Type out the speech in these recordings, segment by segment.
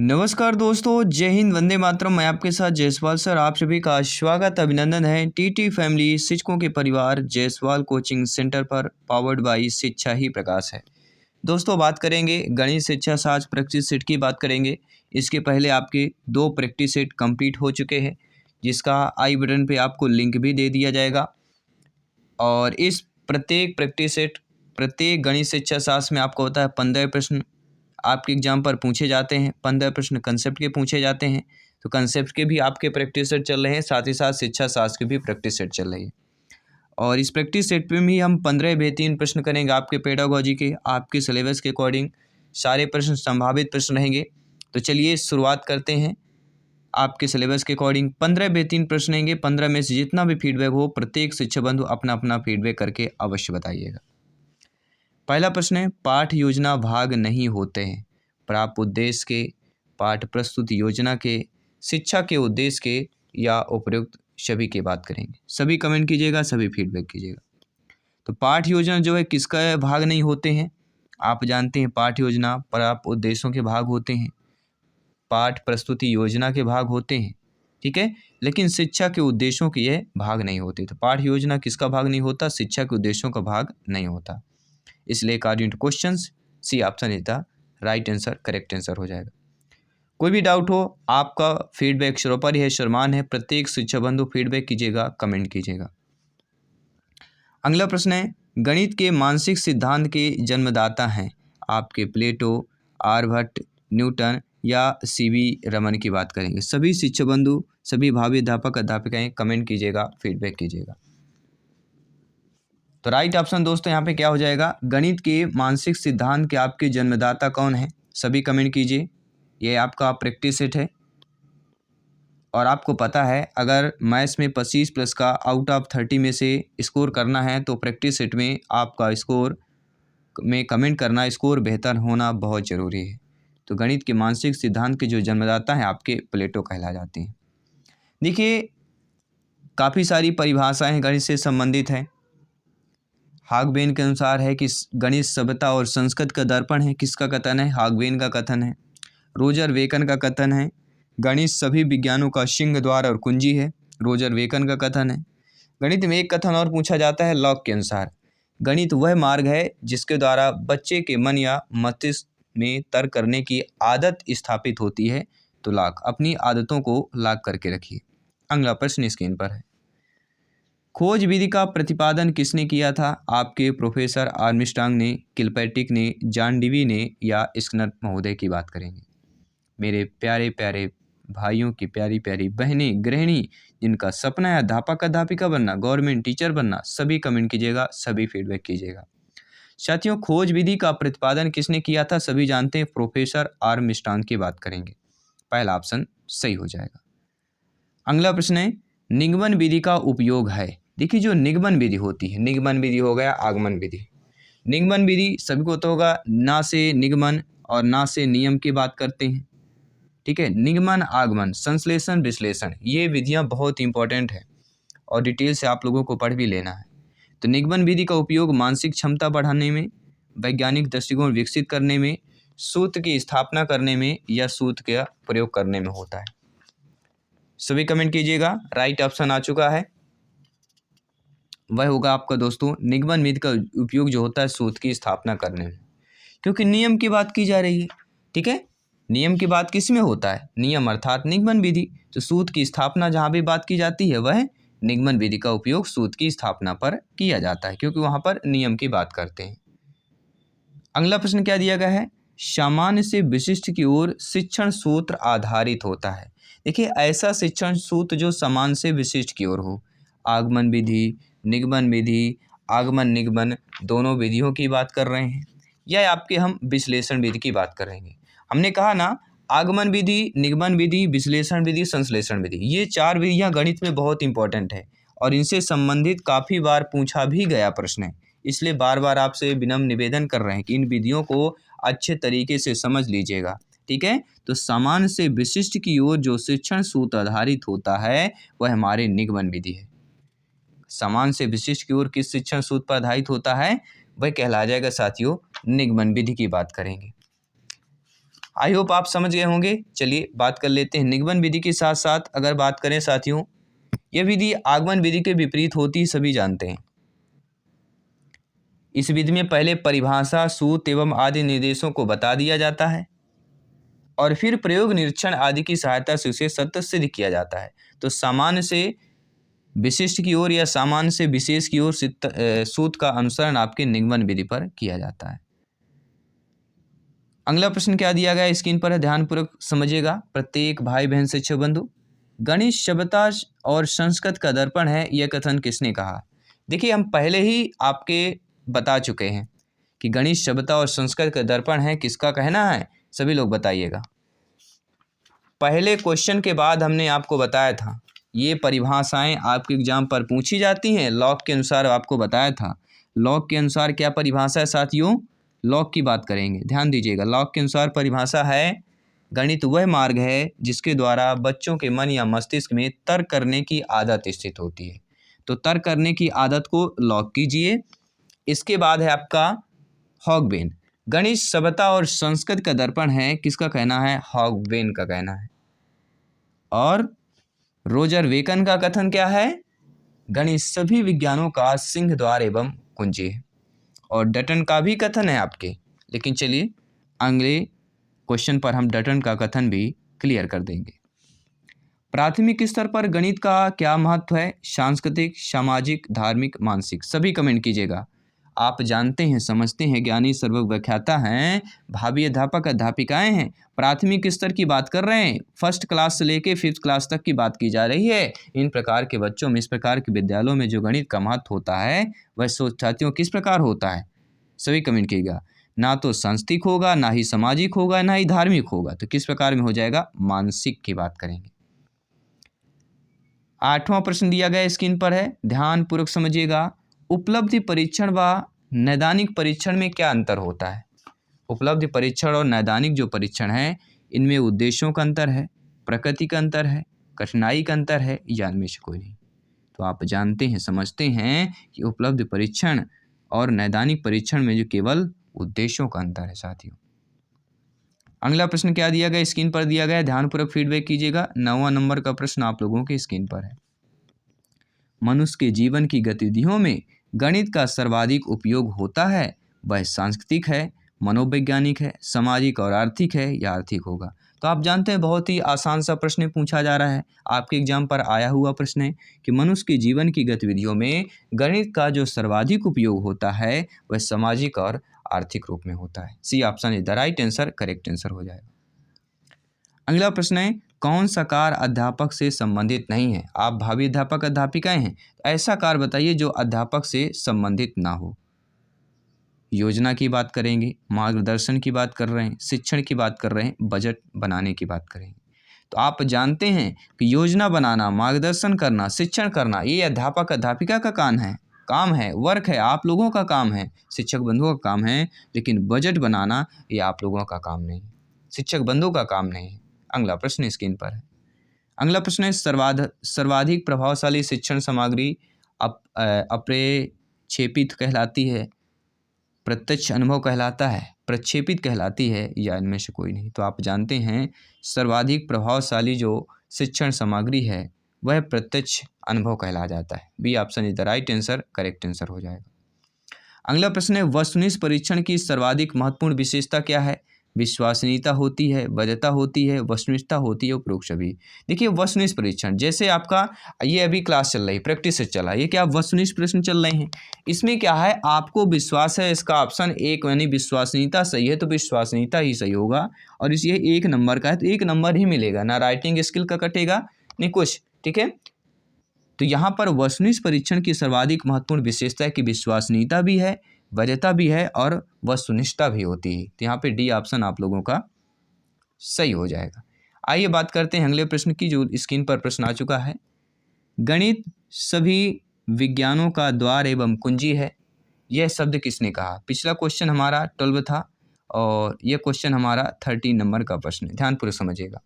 नमस्कार दोस्तों, जय हिंद, वंदे मातरम। मैं आपके साथ जायसवाल सर, आप सभी का स्वागत अभिनंदन है टीटी फैमिली शिक्षकों के परिवार जायसवाल कोचिंग सेंटर पर, पावर्ड बाई शिक्षा ही प्रकाश है। दोस्तों, बात करेंगे गणित शिक्षा शास्त्र प्रैक्टिस सेट की बात करेंगे। इसके पहले आपके 2 प्रैक्टिस सेट कंप्लीट हो चुके हैं, जिसका आई बटन पे आपको लिंक भी दे दिया जाएगा। और इस प्रत्येक प्रैक्टिस सेट, प्रत्येक गणित शिक्षा शास्त्र में आपको होता है 15 प्रश्न आपके एग्जाम पर पूछे जाते हैं। 15 प्रश्न कंसेप्ट के पूछे जाते हैं। तो कंसेप्ट के भी आपके प्रैक्टिस सेट चल रहे हैं, साथ ही साथ शिक्षा शास्त्र के भी प्रैक्टिस सेट चल रही है। और इस प्रैक्टिस सेट में भी हम 15 बेहतरीन प्रश्न करेंगे आपके पेडागोजी के, आपके सिलेबस के अकॉर्डिंग। सारे प्रश्न संभावित प्रश्न रहेंगे। तो चलिए शुरुआत करते हैं। आपके सिलेबस के अकॉर्डिंग 15 बेहतरीन प्रश्न रहेंगे। 15 में से जितना भी फीडबैक हो, प्रत्येक शिक्षक बंधु अपना अपना फीडबैक करके अवश्य बताइएगा। पहला प्रश्न है, पाठ योजना भाग नहीं होते हैं। प्राप्त उद्देश्य के, पाठ प्रस्तुत योजना के, शिक्षा के उद्देश्य के या उपयुक्त सभी की बात करेंगे। सभी कमेंट कीजिएगा, सभी फीडबैक कीजिएगा। तो पाठ योजना जो है किसका भाग नहीं होते हैं? आप जानते हैं पाठ योजना प्राप्त उद्देश्यों के भाग होते हैं, पाठ प्रस्तुति योजना के भाग होते हैं, ठीक है। लेकिन शिक्षा के उद्देश्यों के यह भाग नहीं होते। तो पाठ योजना किसका भाग नहीं होता? शिक्षा के उद्देश्यों का भाग नहीं होता। इसलिए according to questions C option is the right answer, correct answer हो जाएगा। कोई भी डाउट हो, आपका फीडबैक सर्वोपरि है, सम्मान है। प्रत्येक शिक्षा बंधु फीडबैक कीजिएगा, कमेंट कीजिएगा। अगला प्रश्न है, गणित के मानसिक सिद्धांत के जन्मदाता हैं। आपके प्लेटो, आर्यभट्ट, न्यूटन या सीवी रमन की बात करेंगे। सभी शिक्षा बंधु, सभी भावी अध्यापक अध्यापिकाएं कमेंट कीजिएगा, फीडबैक कीजिएगा। तो राइट ऑप्शन दोस्तों यहाँ पे क्या हो जाएगा? गणित के मानसिक सिद्धांत के आपके जन्मदाता कौन है? सभी कमेंट कीजिए। ये आपका प्रैक्टिस सेट है और आपको पता है अगर मैथ्स में 25 प्लस का आउट ऑफ 30 में से स्कोर करना है तो प्रैक्टिस सेट में आपका स्कोर में कमेंट करना, स्कोर बेहतर होना बहुत ज़रूरी है। तो गणित के मानसिक सिद्धांत के जो जन्मदाता हैं आपके प्लेटो कहला जाते हैं। देखिए, काफ़ी सारी परिभाषाएँ गणित से संबंधित हैं। हागबेन के अनुसार है कि गणित सभ्यता और संस्कृत का दर्पण है। किसका कथन है? हागबेन का कथन है। रोजर वेकन का कथन है, गणित सभी विज्ञानों का सिंह द्वार और कुंजी है। रोजर वेकन का कथन है। गणित में एक कथन और पूछा जाता है लॉक के अनुसार, गणित वह मार्ग है जिसके द्वारा बच्चे के मन या मस्तिष्क में तर्क करने की आदत स्थापित होती है। तो लॉक, अपनी आदतों को लॉक करके रखिए। अगला प्रश्न स्क्रीन पर है, खोज विधि का प्रतिपादन किसने किया था? आपके प्रोफेसर आर्मस्ट्रांग ने, किलपैट्रिक ने, जॉन डीवी ने या स्किनर महोदय की बात करेंगे। मेरे प्यारे प्यारे भाइयों की प्यारी प्यारी बहनें, गृहिणी जिनका सपना है अध्यापक अध्यापिका बनना, गवर्नमेंट टीचर बनना, सभी कमेंट कीजिएगा, सभी फीडबैक कीजिएगा। साथियों, खोज विधि का प्रतिपादन किसने किया था? सभी जानते हैं, प्रोफेसर आर्मस्ट्रांग की बात करेंगे। पहला ऑप्शन सही हो जाएगा। अगला प्रश्न है, निगमन विधि का उपयोग है। देखिए, जो निगमन विधि होती है, निगमन विधि हो गया आगमन विधि। निगमन विधि सभी को तो होगा, ना से निगमन और ना से नियम की बात करते हैं, ठीक है। निगमन, आगमन, संश्लेषण, विश्लेषण, ये विधियां बहुत इंपॉर्टेंट है और डिटेल से आप लोगों को पढ़ भी लेना है। तो निगमन विधि का उपयोग मानसिक क्षमता बढ़ाने में, वैज्ञानिक दृष्टिकोण विकसित करने में, सूत्र की स्थापना करने में या सूत्र का प्रयोग करने में होता है। सभी कमेंट कीजिएगा। राइट ऑप्शन आ चुका है, वह होगा आपका दोस्तों निगमन विधि का उपयोग जो होता है सूत्र की स्थापना करने में, क्योंकि नियम की बात की जा रही है, ठीक है। नियम की बात किस में होता है? नियम अर्थात निगमन विधि। तो सूत्र की स्थापना जहाँ भी बात की जाती है वह निगमन विधि का उपयोग सूत्र की स्थापना पर किया जाता है, क्योंकि वहाँ पर नियम की बात करते हैं। अगला प्रश्न क्या दिया गया है? सामान्य से विशिष्ट की ओर शिक्षण सूत्र आधारित होता है। देखिए, ऐसा शिक्षण सूत्र जो समान से विशिष्ट की ओर हो। आगमन विधि, निगमन विधि, आगमन निगमन दोनों विधियों की बात कर रहे हैं या आपके हम विश्लेषण विधि की बात करेंगे। हमने कहा ना, आगमन विधि, निगमन विधि, विश्लेषण विधि, संश्लेषण विधि, ये 4 विधियां गणित में बहुत इंपॉर्टेंट है और इनसे संबंधित काफ़ी बार पूछा भी गया प्रश्न है। इसलिए बार बार आपसे विनम्र निवेदन कर रहे हैं कि इन विधियों को अच्छे तरीके से समझ लीजिएगा, ठीक है। तो समान से विशिष्ट की ओर जो शिक्षण सूत्र आधारित होता है वह हमारे निगमन विधि है। समान से विशिष्ट की ओर किस शिक्षण सूत्र पर आधारित होता है? वह कहला जाएगा साथियों निगमन विधि की बात करेंगे। आई होप आप समझ गए होंगे। चलिए बात कर लेते हैं निगमन विधि के साथ साथ अगर बात करें साथियों, यह विधि आगमन विधि के विपरीत होती है, सभी जानते हैं। इस विधि में पहले परिभाषा, सूत्र एवं आदि निर्देशों को बता दिया जाता है और फिर प्रयोग, निरीक्षण आदि की सहायता से उसे सत्य सिद्ध किया जाता है। तो सामान्य से विशिष्ट की ओर या सामान्य से विशेष की ओर सूत्र का अनुसरण आपके निगमन विधि पर किया जाता है। अगला प्रश्न क्या दिया गया स्क्रीन पर है, ध्यानपूर्वक समझिएगा प्रत्येक भाई बहन शिक्षक बंधु। गणित सभ्यता और संस्कृत का दर्पण है, यह कथन किसने कहा? देखिए हम पहले ही आपके बता चुके हैं कि गणित सभ्यता और संस्कृत का दर्पण है, किसका कहना है? सभी लोग बताइएगा। पहले क्वेश्चन के बाद हमने आपको बताया था, ये परिभाषाएं आपके एग्जाम पर पूछी जाती हैं। लॉक के अनुसार आपको बताया था, लॉक के अनुसार क्या परिभाषा है साथियों? लॉक की बात करेंगे, ध्यान दीजिएगा। लॉक के अनुसार परिभाषा है, गणित वह मार्ग है जिसके द्वारा बच्चों के मन या मस्तिष्क में तर्क करने की आदत स्थित होती है। तो तर्क करने की आदत को लॉक कीजिए। इसके बाद है आपका हॉगबेन। गणित सभ्यता और संस्कृत का दर्पण है, किसका कहना है? हॉगबेन का कहना है। और रोजर वेकन का कथन क्या है? गणित सभी विज्ञानों का सिंह द्वार एवं कुंजी है। और डटन का भी कथन है आपके, लेकिन चलिए अगले क्वेश्चन पर हम डटन का कथन भी क्लियर कर देंगे। प्राथमिक स्तर पर गणित का क्या महत्व है? सांस्कृतिक, सामाजिक, धार्मिक, मानसिक। सभी कमेंट कीजिएगा। आप जानते हैं, समझते हैं, ज्ञानी सर्वव्याख्याता हैं, भावी अध्यापक अध्यापिकाएं हैं। प्राथमिक स्तर की बात कर रहे हैं, फर्स्ट क्लास से लेके 5th क्लास तक की बात की जा रही है। इन प्रकार के बच्चों में, इस प्रकार के विद्यालयों में जो गणित का महत्व होता है वह साथियों किस प्रकार होता है? सभी कमेंट कीजिएगा। ना तो सांस्कृतिक होगा, ना ही सामाजिक होगा, ना ही धार्मिक होगा, तो किस प्रकार में हो जाएगा? मानसिक की बात करेंगे। 8वां प्रश्न दिया गया स्क्रीन पर है, ध्यान पूर्वक समझिएगा। उपलब्धि परीक्षण व नैदानिक परीक्षण में क्या अंतर होता है? उपलब्धि परीक्षण और नैदानिक जो परीक्षण है, इनमें उद्देश्यों का अंतर है, प्रकृति का अंतर है, कठिनाई का अंतर है, या इनमें से कोई नहीं? तो आप जानते हैं, समझते हैं कि उपलब्धि परीक्षण और नैदानिक परीक्षण में जो केवल उद्देश्यों का अंतर है साथियों। अगला प्रश्न क्या दिया गया स्क्रीन पर दिया गया, ध्यानपूर्वक फीडबैक कीजिएगा। 9वां नंबर का प्रश्न आप लोगों के स्क्रीन पर है। मनुष्य के जीवन की गतिविधियों में गणित का सर्वाधिक उपयोग होता है, वह सांस्कृतिक है, मनोवैज्ञानिक है, सामाजिक और आर्थिक है, या आर्थिक होगा? तो आप जानते हैं बहुत ही आसान सा प्रश्न पूछा जा रहा है, आपके एग्जाम पर आया हुआ प्रश्न है कि मनुष्य के जीवन की गतिविधियों में गणित का जो सर्वाधिक उपयोग होता है वह सामाजिक और आर्थिक रूप में होता है। C option is the right answer, correct answer हो जाएगा। अगला प्रश्न है, कौन सा कार्य अध्यापक से संबंधित नहीं है? आप भावी अध्यापक अध्यापिकाएं हैं, तो ऐसा कार्य बताइए जो अध्यापक से संबंधित ना हो। योजना की बात करेंगे, मार्गदर्शन की बात कर रहे हैं, शिक्षण की बात कर रहे हैं, बजट बनाने की बात करेंगे। तो आप जानते हैं कि योजना बनाना, मार्गदर्शन करना, शिक्षण करना, ये अध्यापक अध्यापिका का काम है, वर्क है, आप लोगों का काम है, शिक्षक बंधुओं का काम है। लेकिन बजट बनाना ये आप लोगों का काम नहीं, शिक्षक बंधुओं का काम नहीं है। अगला प्रश्न स्क्रीन पर है। अगला प्रश्न है, सर्वाधिक प्रभावशाली शिक्षण सामग्री अप्रेक्षेपित कहलाती है, प्रत्यक्ष अनुभव कहलाता है, प्रक्षेपित कहलाती है, या इनमें से कोई नहीं? तो आप जानते हैं सर्वाधिक प्रभावशाली जो शिक्षण सामग्री है वह प्रत्यक्ष अनुभव कहला जाता है। B option is the right answer, correct answer हो जाएगा। अगला प्रश्न है, वस्तुनिष्ठ परीक्षण की सर्वाधिक महत्वपूर्ण विशेषता क्या है? विश्वसनीयता होती है, वैधता होती है, वस्तुनिष्ठता होती है, उपरोक्त सभी। देखिए वस्तुनिष्ठ परीक्षण, जैसे आपका ये अभी क्लास चल रही, प्रैक्टिस से चला, ये क्या वस्तुनिष्ठ प्रश्न चल रहे हैं। इसमें क्या है, आपको विश्वास है, इसका ऑप्शन एक, यानी विश्वसनीयता सही है तो विश्वसनीयता ही सही होगा। और इस ये 1 नंबर का है तो 1 नंबर ही मिलेगा, ना राइटिंग स्किल का कटेगा नहीं कुछ, ठीक है। तो यहाँ पर वस्तुनिष्ठ परीक्षण की सर्वाधिक महत्वपूर्ण विशेषता है कि विश्वसनीयता भी है, वैधता भी है और वस्तुनिष्ठता भी होती है। तो यहाँ पे डी ऑप्शन आप लोगों का सही हो जाएगा। आइए बात करते हैं अगले प्रश्न की, जो स्क्रीन पर प्रश्न आ चुका है। गणित सभी विज्ञानों का द्वार एवं कुंजी है, यह शब्द किसने कहा? पिछला क्वेश्चन हमारा 12 था और यह क्वेश्चन हमारा 13 नंबर का प्रश्न है, ध्यानपूर्वक समझिएगा।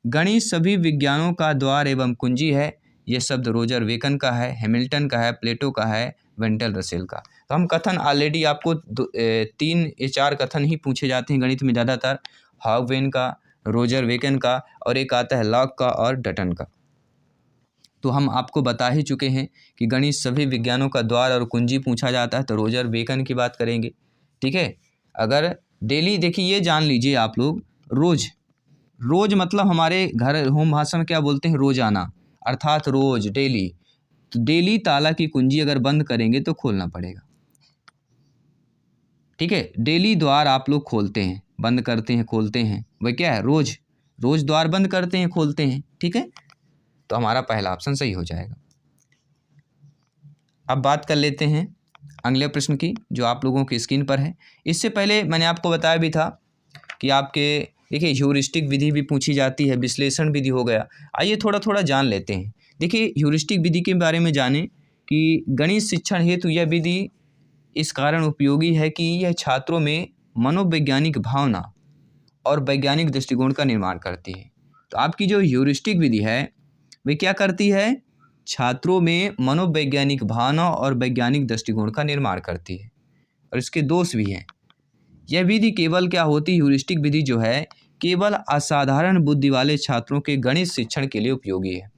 गणित सभी विज्ञानों का द्वार एवं कुंजी है, यह शब्द रोजर वेकन का है, हैमिल्टन का है, प्लेटो का है, वेंटल रसेल का। तो हम कथन ऑलरेडी आपको 3 या 4 कथन ही पूछे जाते हैं गणित में ज़्यादातर, हॉगवेन का, रोजर वेकन का, और एक आता है लॉक का और डटन का। तो हम आपको बता ही चुके हैं कि गणित सभी विज्ञानों का द्वार और कुंजी पूछा जाता है, तो रोजर वेकन की बात करेंगे। ठीक है, अगर डेली देखिए ये जान लीजिए आप लोग, रोज रोज मतलब हमारे घर होम भाषा में क्या बोलते हैं, रोजाना, अर्थात रोज, डेली। तो डेली ताला की कुंजी अगर बंद करेंगे तो खोलना पड़ेगा। ठीक है, डेली द्वार आप लोग खोलते हैं, बंद करते हैं, खोलते हैं, वह क्या है, रोज। रोज द्वार बंद करते हैं, खोलते हैं। ठीक है, तो हमारा पहला ऑप्शन सही हो जाएगा। अब बात कर लेते हैं अगले प्रश्न की, जो आप लोगों की स्क्रीन पर है। इससे पहले मैंने आपको बताया भी था कि आपके देखिए ह्यूरिस्टिक विधि भी पूछी जाती है, विश्लेषण विधि हो गया। आइए थोड़ा थोड़ा जान लेते हैं। देखिए ह्यूरिस्टिक विधि के बारे में जानें कि गणित शिक्षण हेतु यह विधि इस कारण उपयोगी है कि यह छात्रों में मनोवैज्ञानिक भावना और वैज्ञानिक दृष्टिकोण का निर्माण करती है। तो आपकी जो ह्यूरिस्टिक विधि है वे क्या करती है, छात्रों में मनोवैज्ञानिक भावना और वैज्ञानिक दृष्टिकोण का निर्माण करती है। और इसके दोष भी हैं। यह विधि केवल क्या होती है, ह्यूरिस्टिक विधि जो है केवल असाधारण बुद्धि वाले छात्रों के गणित शिक्षण के लिए उपयोगी है,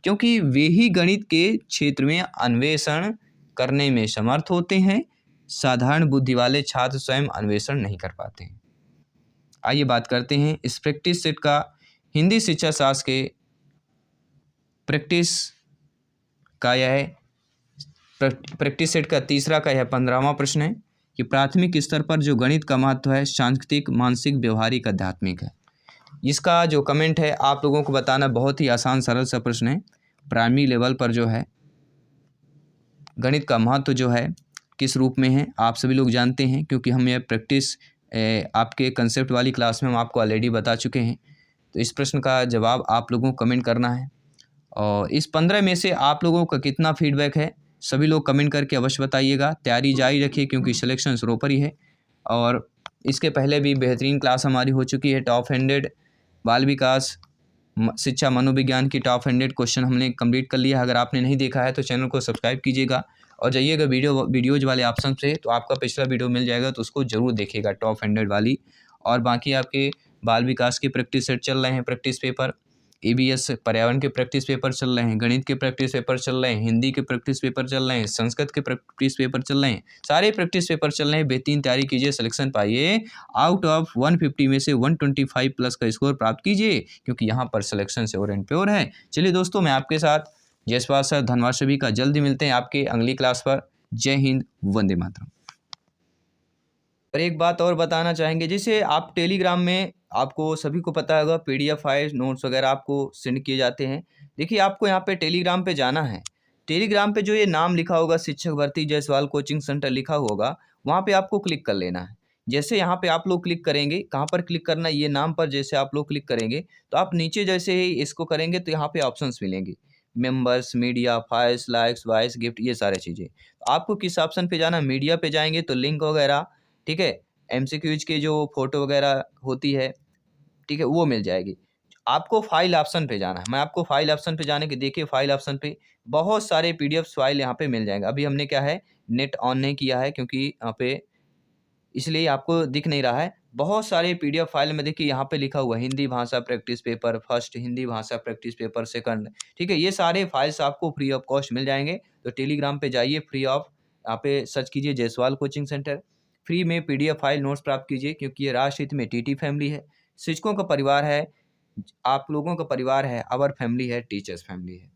क्योंकि वे ही गणित के क्षेत्र में अन्वेषण करने में समर्थ होते हैं। साधारण बुद्धि वाले छात्र स्वयं अन्वेषण नहीं कर पाते हैं। आइए बात करते हैं इस प्रैक्टिस सेट का हिंदी शिक्षा शास्त्र के प्रैक्टिस का यह प्रैक्टिस सेट का तीसरा का यह 15वां प्रश्न है कि प्राथमिक स्तर पर जो गणित का महत्व है सांस्कृतिक, मानसिक, व्यवहारिक, आध्यात्मिक है। इसका जो कमेंट है आप लोगों को बताना, बहुत ही आसान सरल सा प्रश्न है। प्राइमरी लेवल पर जो है गणित का महत्व जो है किस रूप में है आप सभी लोग जानते हैं, क्योंकि हम यह प्रैक्टिस आपके कंसेप्ट वाली क्लास में हम आपको ऑलरेडी बता चुके हैं। तो इस प्रश्न का जवाब आप लोगों को कमेंट करना है। और इस 15 में से आप लोगों का कितना फीडबैक है सभी लोग कमेंट करके अवश्य बताइएगा। तैयारी जारी रखिए क्योंकि सिलेक्शन शुरू पर ही है। और इसके पहले भी बेहतरीन क्लास हमारी हो चुकी है। टॉप 100 बाल विकास शिक्षा मनोविज्ञान की टॉप 100 क्वेश्चन हमने कंप्लीट कर लिया है। अगर आपने नहीं देखा है तो चैनल को सब्सक्राइब कीजिएगा और जाइएगा वीडियोज वाले ऑप्शन से, तो आपका पिछला वीडियो मिल जाएगा, तो उसको जरूर देखिएगा टॉप 100 वाली। और बाकी आपके बाल विकास के प्रैक्टिस सेट चल रहे हैं, प्रैक्टिस पेपर, EBS पर्यावरण के प्रैक्टिस पेपर चल रहे हैं, गणित के प्रैक्टिस पेपर चल रहे हैं, हिंदी के प्रैक्टिस पेपर चल रहे हैं, संस्कृत के प्रैक्टिस पेपर चल रहे हैं, सारे प्रैक्टिस पेपर चल रहे हैं। बेहतरीन तैयारी कीजिए, सिलेक्शन पाइए, आउट ऑफ 150 में से 125 प्लस का स्कोर प्राप्त कीजिए, क्योंकि यहाँ पर सिलेक्शन श्योर एंड प्योर है। चलिए दोस्तों, मैं आपके साथ जयसवाल सर, धन्यवाद सभी का। जल्दी मिलते हैं आपके अगली क्लास पर। जय हिंद, वंदे मातरम। और एक बात और बताना चाहेंगे, जैसे आप टेलीग्राम में, आपको सभी को पता होगा, PDF फाइल, नोट्स वगैरह आपको सेंड किए जाते हैं। देखिए आपको यहाँ पे टेलीग्राम पे जाना है। टेलीग्राम पे जो ये नाम लिखा होगा शिक्षक भर्ती जायसवाल कोचिंग सेंटर लिखा होगा, वहाँ पे आपको क्लिक कर लेना है। जैसे यहाँ पे आप लोग क्लिक करेंगे, कहाँ पर क्लिक करना है, ये नाम पर जैसे आप लोग क्लिक करेंगे तो आप नीचे जैसे ही इसको करेंगे तो यहाँ पे ऑप्शंस मिलेंगे, members, media, files, likes, voice, gift, ये सारे चीज़ें। तो आपको किस ऑप्शन पे जाना है, मीडिया पे जाएंगे तो लिंक वगैरह, ठीक है, MCQs के जो फोटो वगैरह होती है, ठीक है, वो मिल जाएगी। आपको फाइल ऑप्शन पे जाना है। मैं आपको फाइल ऑप्शन पे जाने के, देखिए फाइल ऑप्शन पे बहुत सारे PDF फाइल यहाँ पे मिल जाएंगे। अभी हमने क्या है, नेट ऑन नहीं किया है क्योंकि यहाँ पे इसलिए आपको दिख नहीं रहा है। बहुत सारे PDF फाइल में देखिए यहाँ पे लिखा हुआ है हिंदी भाषा प्रैक्टिस पेपर फर्स्ट, हिंदी भाषा प्रैक्टिस पेपर सेकंड, ठीक है, ये सारे फाइल्स आपको फ्री ऑफ कॉस्ट मिल जाएंगे। तो टेलीग्राम पे जाइए, फ्री ऑफ, यहाँ पे सर्च कीजिए जायसवाल कोचिंग सेंटर, फ्री में PDF फाइल नोट्स प्राप्त कीजिए, क्योंकि ये राष्ट्र हित में TT फैमिली है, शिक्षकों का परिवार है, आप लोगों का परिवार है, आवर फैमिली है, टीचर्स फैमिली है।